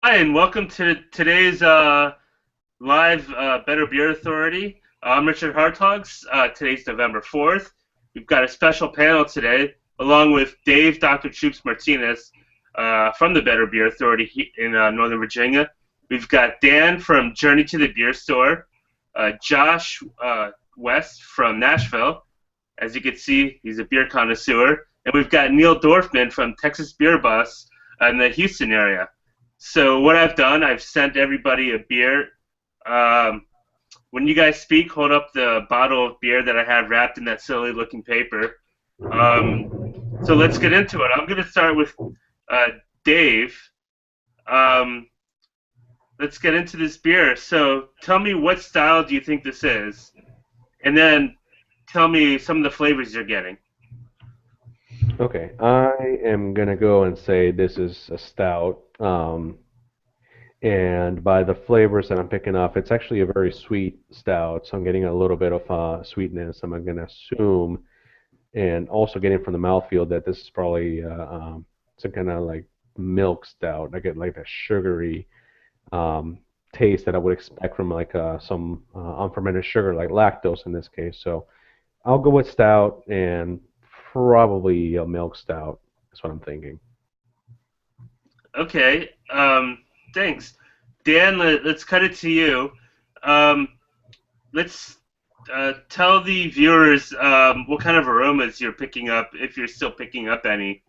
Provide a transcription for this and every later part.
Hi, and welcome to today's live Better Beer Authority. I'm Richard Hartogs. Today's November 4th. We've got a special panel today, along with Dave Dr. Troops Martinez from the Better Beer Authority in Northern Virginia. We've got Dan from Journey to the Beer Store, Josh West from Nashville. As you can see, he's a beer connoisseur. And we've got Neil Dorfmann from Texas Beer Bus in the Houston area. So what I've done, I've sent everybody a beer. When you guys speak, hold up the bottle of beer that I have wrapped in that silly-looking paper. So let's get into it. I'm going to start with Dave. Let's get into this beer. So tell me, what style do you think this is? And then tell me some of the flavors you're getting. Okay, I am gonna go and say this is a stout, and by the flavors that I'm picking up, it's actually a very sweet stout. So I'm getting a little bit of sweetness. I'm gonna assume, and also getting from the mouthfeel that this is probably some kind of like milk stout. I get like that sugary taste that I would expect from like some unfermented sugar, like lactose in this case. So I'll go with stout and probably a milk stout. That's what I'm thinking. Okay, thanks. Dan, let's cut it to you. Um, let's tell the viewers what kind of aromas you're picking up, if you're still picking up any,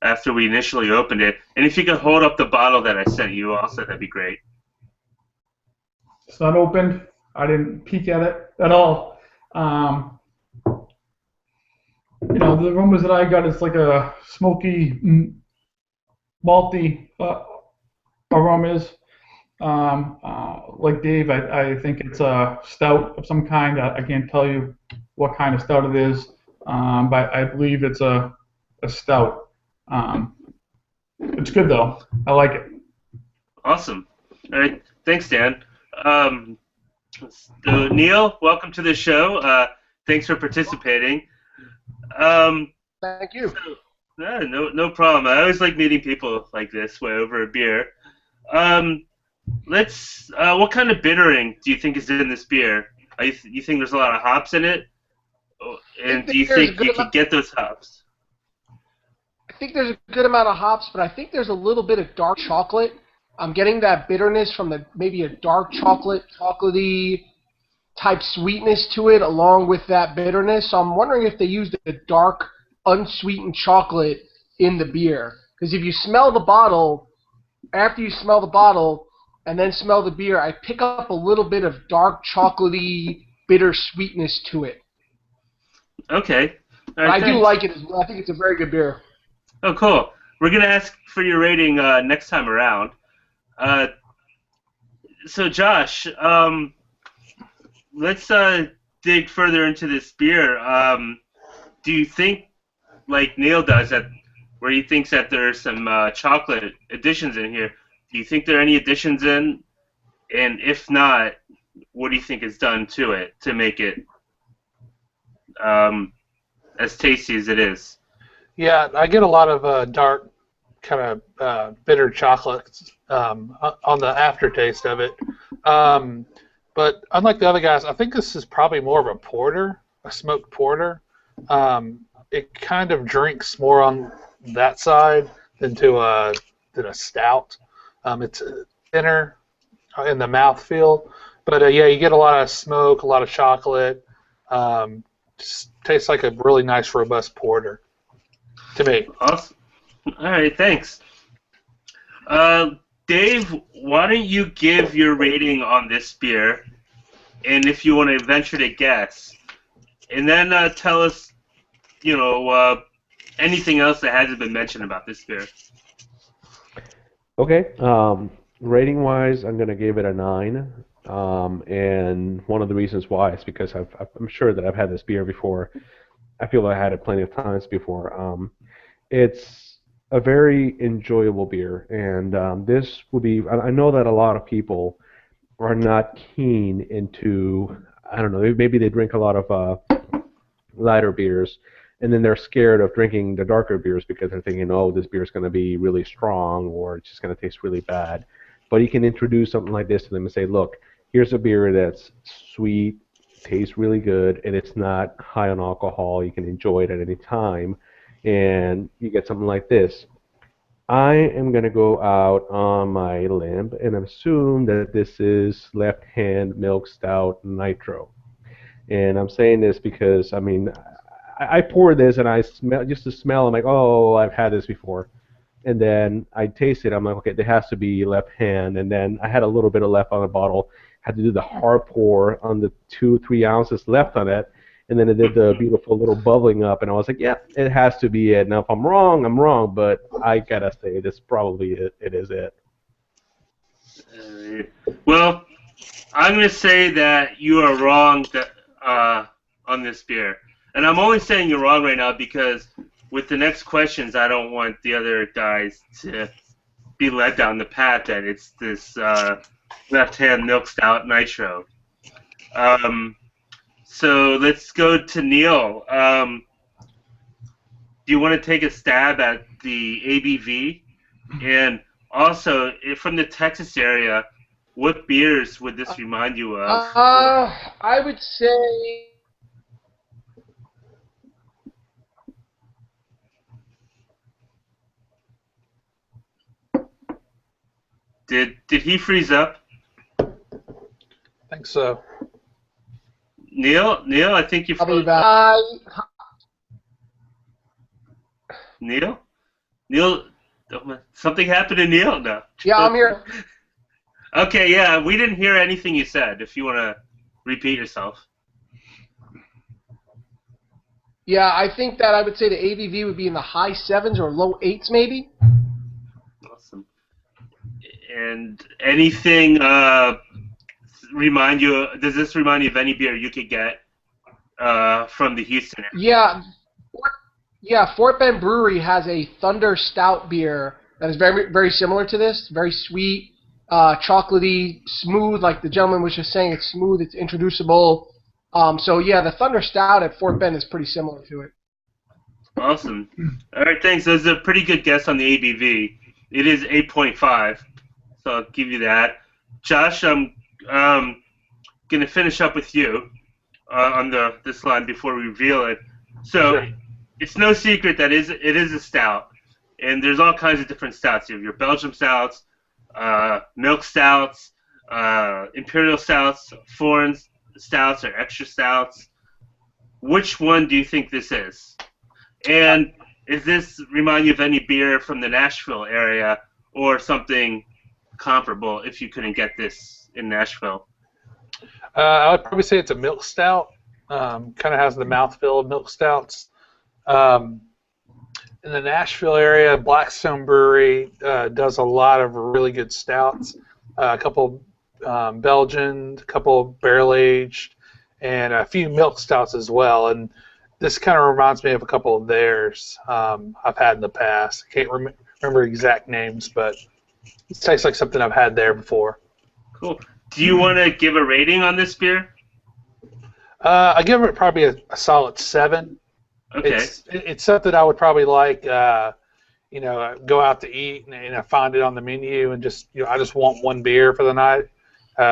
after we initially opened it. And if you could hold up the bottle that I sent you also, that'd be great. It's not opened. I didn't peek at it at all. The aromas that I got is like a smoky, malty aromas. Like Dave, I think it's a stout of some kind. I can't tell you what kind of stout it is, but I believe it's a stout. It's good though. I like it. Awesome. All right, thanks, Dan. So Neil, welcome to the show. Thanks for participating. Thank you. No problem. I always like meeting people like this way over a beer. What kind of bittering do you think is in this beer? You think there's a lot of hops in it? And do you think you can get those hops? I think there's a good amount of hops, but I think there's a little bit of dark chocolate. I'm getting that bitterness from maybe a dark chocolatey type sweetness to it along with that bitterness. So I'm wondering if they used a dark, unsweetened chocolate in the beer. Because if you smell the bottle, after you smell the bottle and then smell the beer, I pick up a little bit of dark, chocolatey, bitter sweetness to it. Okay. All Right, right, I do like it as well. I think it's a very good beer. Oh, cool. We're going to ask for your rating next time around. So, Josh, let's dig further into this beer. Do you think, like Neil does, where he thinks that there are some chocolate additions in here, do you think there are any additions in? And if not, what do you think is done to it to make it as tasty as it is? Yeah, I get a lot of dark, kind of bitter chocolate on the aftertaste of it. But unlike the other guys, I think this is probably more of a porter, a smoked porter. It kind of drinks more on that side than a stout. It's thinner in the mouthfeel, but yeah, you get a lot of smoke, a lot of chocolate. Just tastes like a really nice, robust porter to me. Awesome. All right, thanks. Dave, why don't you give your rating on this beer, and if you want to venture to guess, and then tell us, anything else that hasn't been mentioned about this beer. Okay, rating-wise, I'm gonna give it a 9, and one of the reasons why is because I'm sure that I've had this beer before. I feel I had it plenty of times before. It's a very enjoyable beer, and this would be. I know that a lot of people are not keen into. I don't know. Maybe they drink a lot of lighter beers, and then they're scared of drinking the darker beers because they're thinking, oh, this beer is going to be really strong or it's just going to taste really bad. But you can introduce something like this to them and say, look, here's a beer that's sweet, tastes really good, and it's not high on alcohol. You can enjoy it at any time, and you get something like this. I am going to go out on my limb and assume that this is Left Hand Milk Stout Nitro. And I'm saying this because, I mean, I pour this and I smell, just the smell, I'm like, oh, I've had this before. And then I taste it, I'm like, okay, there has to be Left Hand. And then I had a little bit of left on the bottle, had to do the hard pour on the 2-3 ounces left on it. And then it did the beautiful little bubbling up, and I was like, yeah, it has to be it. Now, if I'm wrong, I'm wrong, but I gotta say, this probably it is it. Well, I'm going to say that you are wrong on this beer. And I'm only saying you're wrong right now because with the next questions, I don't want the other guys to be led down the path that it's this left-hand milk stout nitro. So let's go to Neil. Do you want to take a stab at the ABV? And also, from the Texas area, what beers would this remind you of? I would say... Did he freeze up? I think so. Neil, I think you froze. Neil, something happened to Neil? No. Yeah, I'm here. Okay, yeah, we didn't hear anything you said. If you want to repeat yourself. Yeah, I think that I would say the ABV would be in the high 7s or low 8s, maybe. Awesome. And anything remind you? Does this remind you of any beer you could get from the Houston area? Yeah. Fort Bend Brewery has a Thunder Stout beer that is very, very similar to this. Very sweet, chocolatey, smooth. Like the gentleman was just saying, it's smooth. It's introducible. So yeah, the Thunder Stout at Fort Bend is pretty similar to it. Awesome. All right, thanks. That's a pretty good guess on the ABV. It is 8.5, so I'll give you that. Josh, I'm going to finish up with you on this line before we reveal it. So Sure. It's no secret that it is a stout, and there's all kinds of different stouts. You have your Belgian stouts, milk stouts, imperial stouts, foreign stouts, or extra stouts. Which one do you think this is? And does this remind you of any beer from the Nashville area or something comparable if you couldn't get this in Nashville? I would probably say it's a milk stout. Kind of has the mouthfeel of milk stouts. In the Nashville area, Blackstone Brewery does a lot of really good stouts. A couple Belgian, a couple barrel-aged, and a few milk stouts as well. And this kind of reminds me of a couple of theirs I've had in the past. I can't remember exact names, but it tastes like something I've had there before. Cool. Do you want to give a rating on this beer? I give it probably a solid 7. Okay. It's something I would probably like, go out to eat and I find it on the menu and just, I just want one beer for the night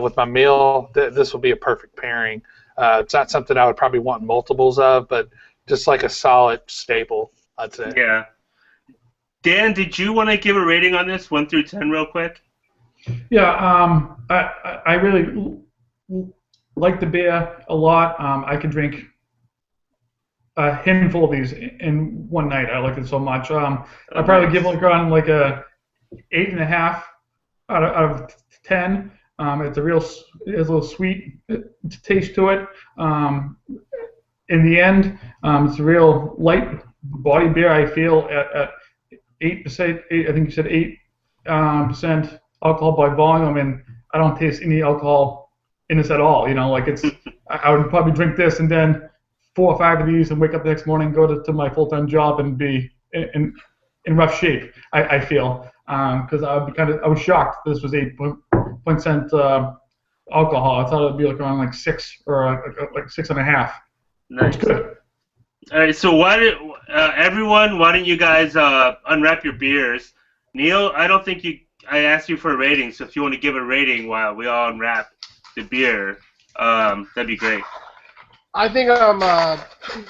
with my meal. This will be a perfect pairing. It's not something I would probably want multiples of, but just like a solid staple, I'd say. Yeah. Dan, did you want to give a rating on this, 1 through 10, real quick? Yeah, I really like the beer a lot. I could drink a handful of these in one night. I like it so much. I'd probably give it on like a 8.5 out of 10. It's a little sweet taste to it. In the end, it's a real light body beer. I feel at 8%. I think you said 8% alcohol by volume, and I don't taste any alcohol in this at all. I would probably drink this and then 4 or 5 of these and wake up the next morning, go to my full-time job and be in rough shape. I feel because I was shocked this was 8% alcohol. I thought it'd be like around like 6 or like 6.5. Nice. It's good. All right, so why don't you guys unwrap your beers? Neil, I I asked you for a rating, so if you want to give a rating while we all unwrap the beer, that'd be great. I think I'm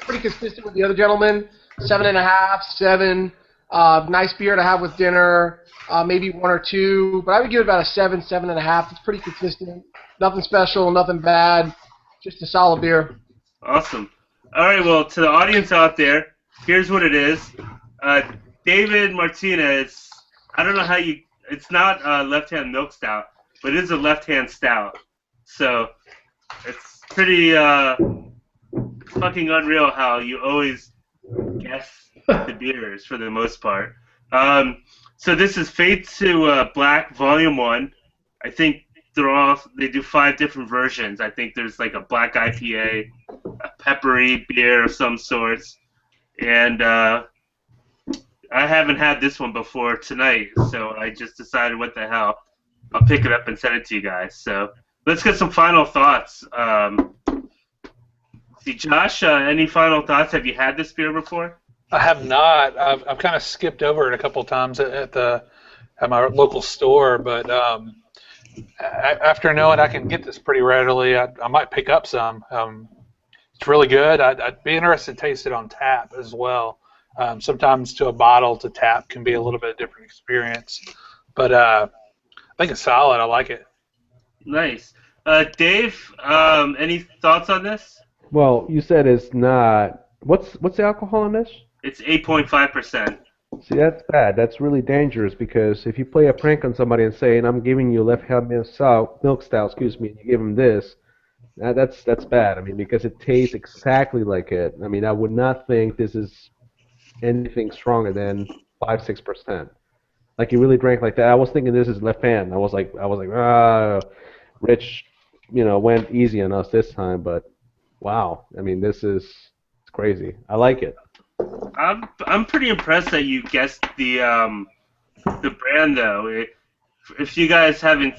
pretty consistent with the other gentlemen. 7.5, 7. Nice beer to have with dinner. Maybe 1 or 2, but I would give it about a 7, 7.5. It's pretty consistent. Nothing special, nothing bad. Just a solid beer. Awesome. All right, well, to the audience out there, here's what it is. David Martinez, I don't know how you, it's not a left-hand milk stout, but it is a left-hand stout. So it's pretty fucking unreal how you always guess the beers for the most part. So this is Fade to Black Volume 1. I think they do 5 different versions. I think there's like a black IPA, a peppery beer of some sorts, and I haven't had this one before tonight, so I just decided, what the hell, I'll pick it up and send it to you guys. So let's get some final thoughts. See, Josh, any final thoughts? Have you had this beer before? I have not. I've kind of skipped over it a couple times at my local store, but after knowing I can get this pretty readily, I might pick up some. It's really good. I'd be interested to taste it on tap as well. Sometimes to a bottle to tap can be a little bit different experience, but I think it's solid. I like it. Nice. Dave, any thoughts on this? Well, you said it's not. What's the alcohol in this? It's 8.5%. See, that's bad. That's really dangerous, because if you play a prank on somebody and say, "I'm giving you left-hand milk stout," and you give them this, that's bad. I mean, because it tastes exactly like it. I mean, I would not think this is anything stronger than 5-6%. Like, you really drank like that. I was thinking this is left hand. I was like, Rich, went easy on us this time, but wow. I mean, it's crazy. I like it. I'm pretty impressed that you guessed the brand, though. If you guys haven't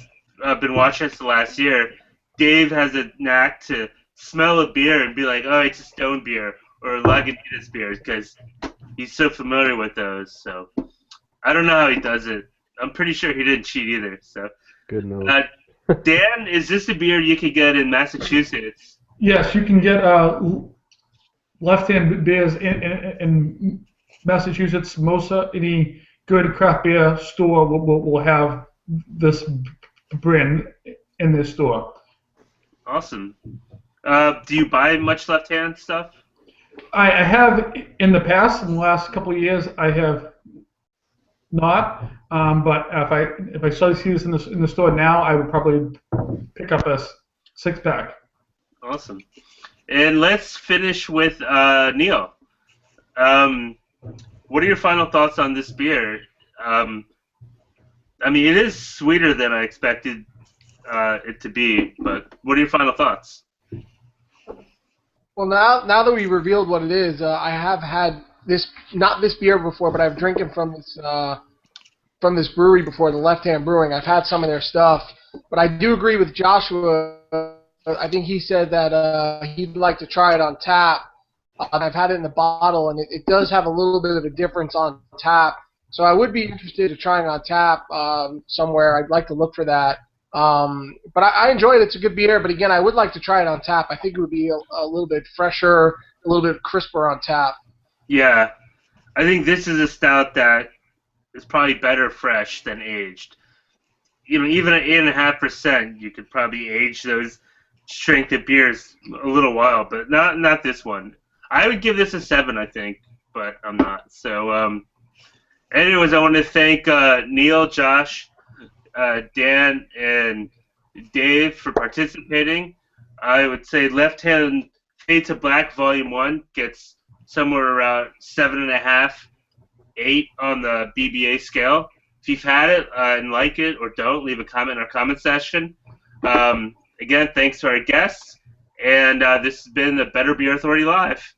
been watching us the last year, Dave has a knack to smell a beer and be like, "Oh, it's a Stone beer or a Lagunitas beer," because he's so familiar with those. So I don't know how he does it. I'm pretty sure he didn't cheat either. So good note. Dan, is this a beer you could get in Massachusetts? Yes, you can get left-hand beers in Massachusetts. Most any good craft beer store will have this brand in their store. Awesome. Do you buy much left-hand stuff? I have in the past, in the last couple of years, I have not. But if I started to see this in the store now, I would probably pick up a 6-pack. Awesome. And let's finish with Neil. What are your final thoughts on this beer? I mean, it is sweeter than I expected it to be, but what are your final thoughts? Well, now that we revealed what it is, I have had not this beer before, but I've drinking from this brewery before, the Left Hand Brewing. I've had some of their stuff, but I do agree with Joshua. I think he said that he'd like to try it on tap. And I've had it in the bottle, and it does have a little bit of a difference on tap. So I would be interested in trying on tap somewhere. I'd like to look for that. But I enjoy it. It's a good beer. But again, I would like to try it on tap. I think it would be a little bit fresher, a little bit crisper on tap. Yeah, I think this is a stout that is probably better fresh than aged. Even at 8.5%, you could probably age those strength of beers a little while, but not this one. I would give this a 7, I think, but I'm not. So, anyways, I want to thank Neil, Josh, Dan, and Dave for participating. I would say Left Hand Fade to Black Volume 1 gets somewhere around 7.5, 8 on the BBA scale. If you've had it and like it or don't, leave a comment in our comment section. Again, thanks to our guests, and this has been the Better Beer Authority Live.